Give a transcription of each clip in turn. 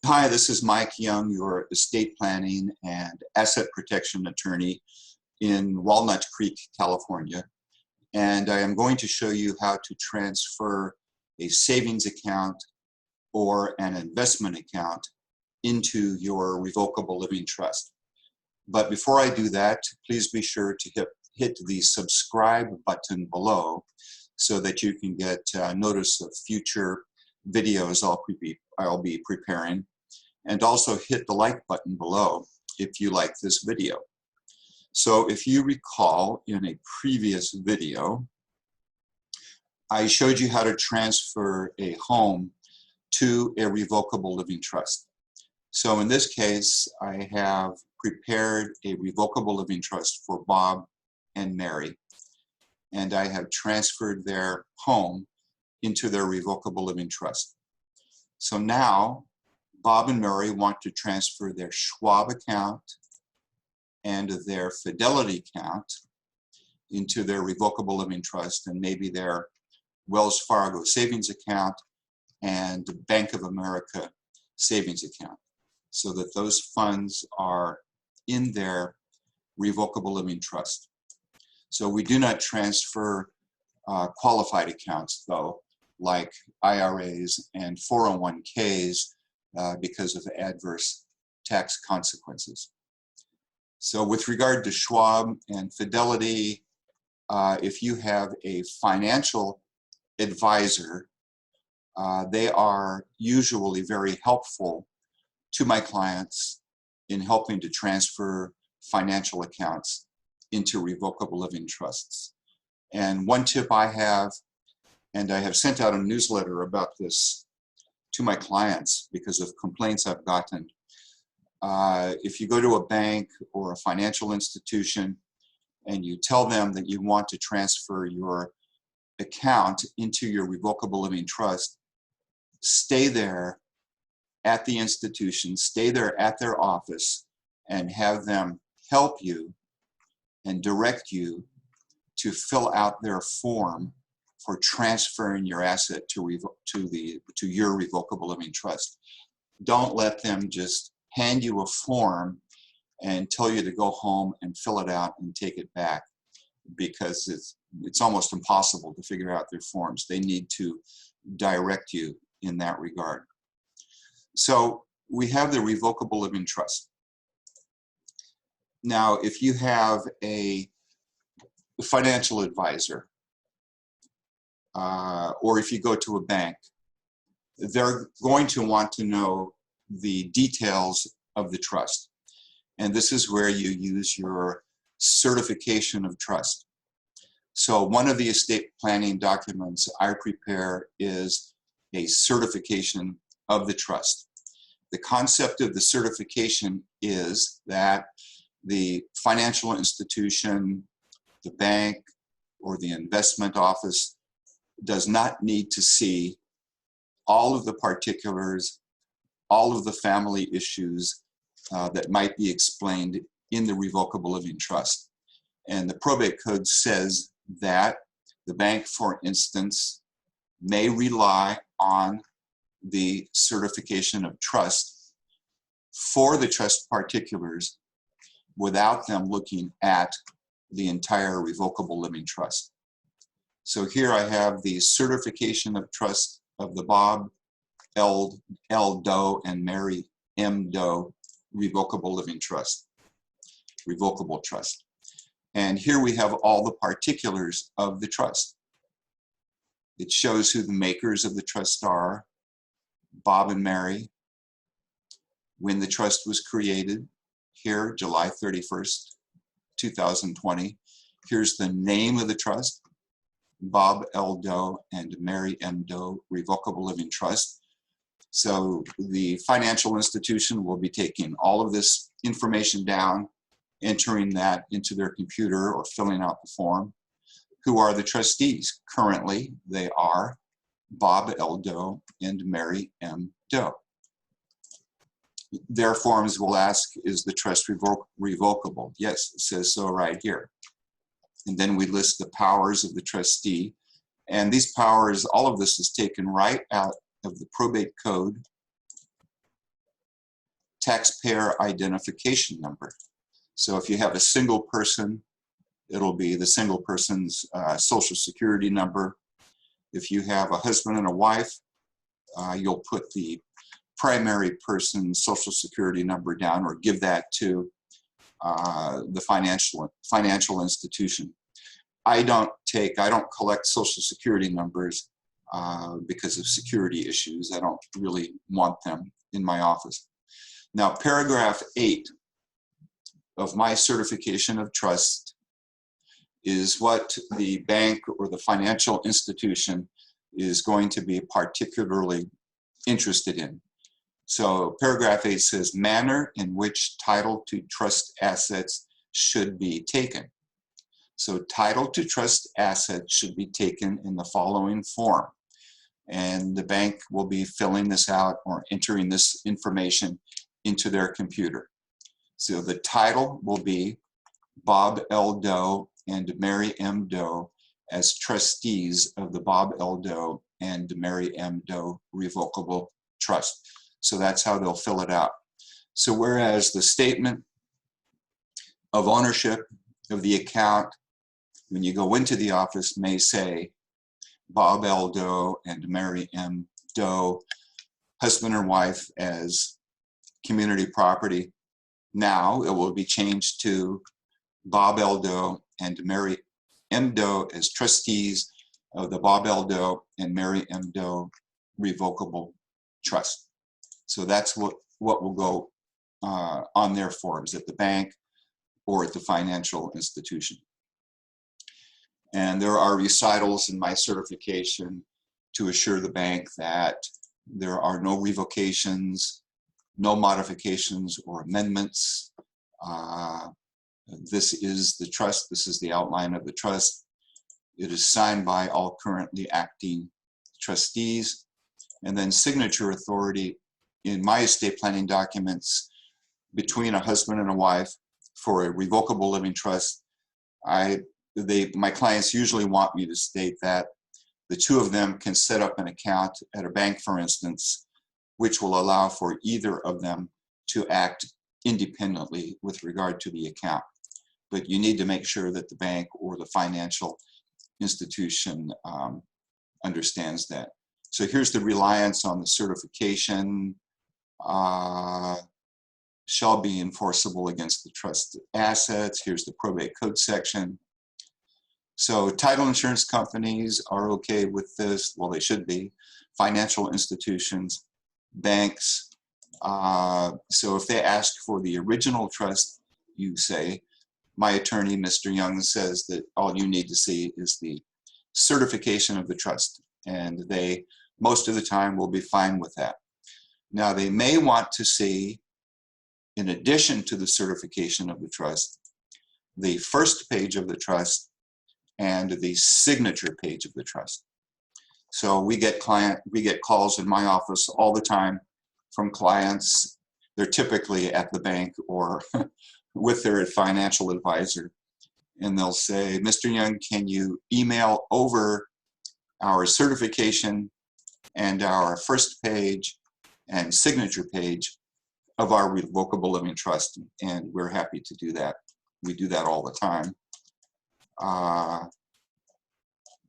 Hi, this is Mike Young, your estate planning and asset protection attorney in Walnut Creek, California. And I am going to show you how to transfer a savings account or an investment account into your revocable living trust. But before I do that, please be sure to hit the subscribe button below so that you can get notice of future videos I'll be preparing. And also hit the like button below if you like this video. So if you recall, in a previous video, I showed you how to transfer a home to a revocable living trust. So in this case, I have prepared a revocable living trust for Bob and Mary, and I have transferred their home into their revocable living trust. So now, Bob and Mary want to transfer their Schwab account and their Fidelity account into their revocable living trust, and maybe their Wells Fargo savings account and Bank of America savings account, so that those funds are in their revocable living trust. So we do not transfer qualified accounts, though, like IRAs and 401ks, because of adverse tax consequences. So with regard to Schwab and Fidelity, if you have a financial advisor, they are usually very helpful to my clients in helping to transfer financial accounts into revocable living trusts. And one tip I have, and I have sent out a newsletter about this to my clients because of complaints I've gotten. If you go to a bank or a financial institution and you tell them that you want to transfer your account into your revocable living trust, stay there at the institution, stay there at their office, and have them help you and direct you to fill out their form for transferring your asset to your revocable living trust. Don't let them just hand you a form and tell you to go home and fill it out and take it back, because it's almost impossible to figure out their forms. They need to direct you in that regard. So we have the revocable living trust. Now, if you have a financial advisor, or if you go to a bank, they're going to want to know the details of the trust. And this is where you use your certification of trust. So one of the estate planning documents I prepare is a certification of the trust. The concept of the certification is that the financial institution, the bank, or the investment office does not need to see all of the particulars, all of the family issues that might be explained in the revocable living trust. And the probate code says that the bank, for instance, may rely on the certification of trust for the trust particulars without them looking at the entire revocable living trust. So here I have the certification of trust of the Bob L. Doe and Mary M. Doe revocable living trust, revocable trust. And here we have all the particulars of the trust. It shows who the makers of the trust are, Bob and Mary, when the trust was created, here, July 31st, 2020. Here's the name of the trust, Bob L. Doe and Mary M. Doe Revocable Living Trust. So the financial institution will be taking all of this information down, entering that into their computer or filling out the form. Who are the trustees? Currently, they are Bob L. Doe and Mary M. Doe. Their forms will ask, is the trust revocable? Yes, it says so right here. And then we list the powers of the trustee. And these powers, all of this is taken right out of the probate code taxpayer identification number. So if you have a single person, it'll be the single person's social security number. If you have a husband and a wife, you'll put the primary person's social security number down or give that to the financial institution. I don't collect social security numbers because of security issues. I don't really want them in my office. Now, paragraph 8 of my certification of trust is what the bank or the financial institution is going to be particularly interested in. So paragraph 8 says, manner in which title to trust assets should be taken. So title to trust assets should be taken in the following form. And the bank will be filling this out or entering this information into their computer. So the title will be Bob L. Doe and Mary M. Doe as trustees of the Bob L. Doe and Mary M. Doe Revocable Trust. So that's how they'll fill it out. So whereas the statement of ownership of the account, when you go into the office, may say Bob L. Doe and Mary M. Doe, husband or wife, as community property. Now it will be changed to Bob L. Doe and Mary M. Doe as trustees of the Bob L. Doe and Mary M. Doe Revocable Trust. So that's what will go on their forms at the bank or at the financial institution. And there are recitals in my certification to assure the bank that there are no revocations, no modifications or amendments. This is the trust. This is the outline of the trust. It is signed by all currently acting trustees. And then signature authority in my estate planning documents between a husband and a wife for a revocable living trust. My clients usually want me to state that the two of them can set up an account at a bank, for instance, which will allow for either of them to act independently with regard to the account. But you need to make sure that the bank or the financial institution understands that. So here's the reliance on the certification. Shall be enforceable against the trust assets. Here's the probate code section. So title insurance companies are okay with this. Well, they should be. Financial institutions, banks. So if they ask for the original trust, you say, my attorney, Mr. Young, says that all you need to see is the certification of the trust. And they, most of the time, will be fine with that. Now, they may want to see, in addition to the certification of the trust, the first page of the trust and the signature page of the trust. So we get calls in my office all the time from clients. They're typically at the bank or with their financial advisor. And they'll say, Mr. Young, can you email over our certification and our first page and signature page of our revocable living trust? And we're happy to do that. We do that all the time.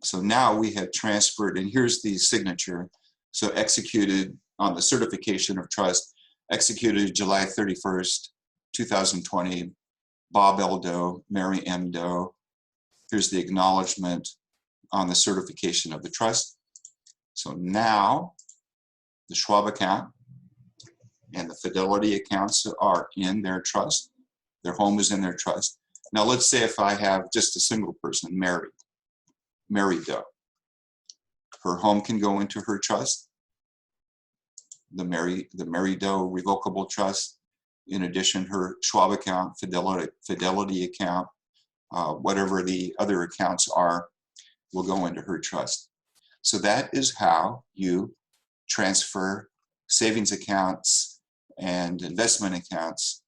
So now we have transferred, and here's the signature. So executed on the certification of trust, executed July 31st, 2020, Bob L. Doe, Mary M. Doe. Here's the acknowledgement on the certification of the trust. So now the Schwab account and the Fidelity accounts are in their trust. Their home is in their trust. Now let's say if I have just a single person, Mary Doe. Her home can go into her trust, the Mary Doe Revocable Trust. In addition, her Schwab account, Fidelity account, whatever the other accounts are, will go into her trust. So that is how you transfer savings accounts and investment accounts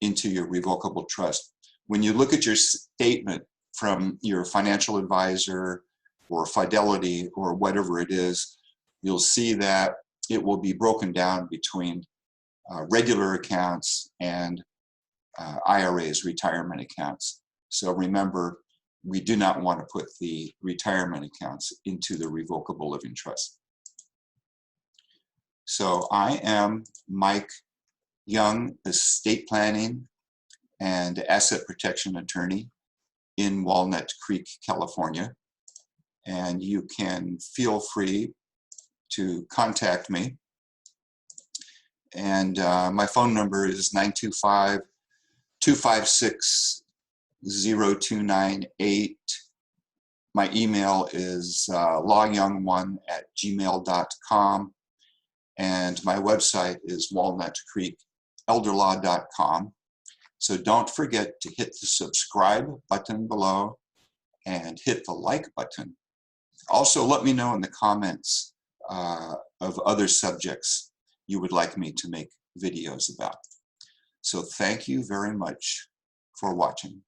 into your revocable trust. When you look at your statement from your financial advisor or Fidelity or whatever it is, you'll see that it will be broken down between regular accounts, and IRAs, retirement accounts. So remember, we do not want to put the retirement accounts into the revocable living trust. So I am Mike Young, estate planning and asset protection attorney in Walnut Creek, California. And you can feel free to contact me. And my phone number is 925-256-0298. My email is lawyoung1@gmail.com. And my website is walnutcreekelderlaw.com. So don't forget to hit the subscribe button below and hit the like button. Also, let me know in the comments of other subjects you would like me to make videos about. So thank you very much for watching.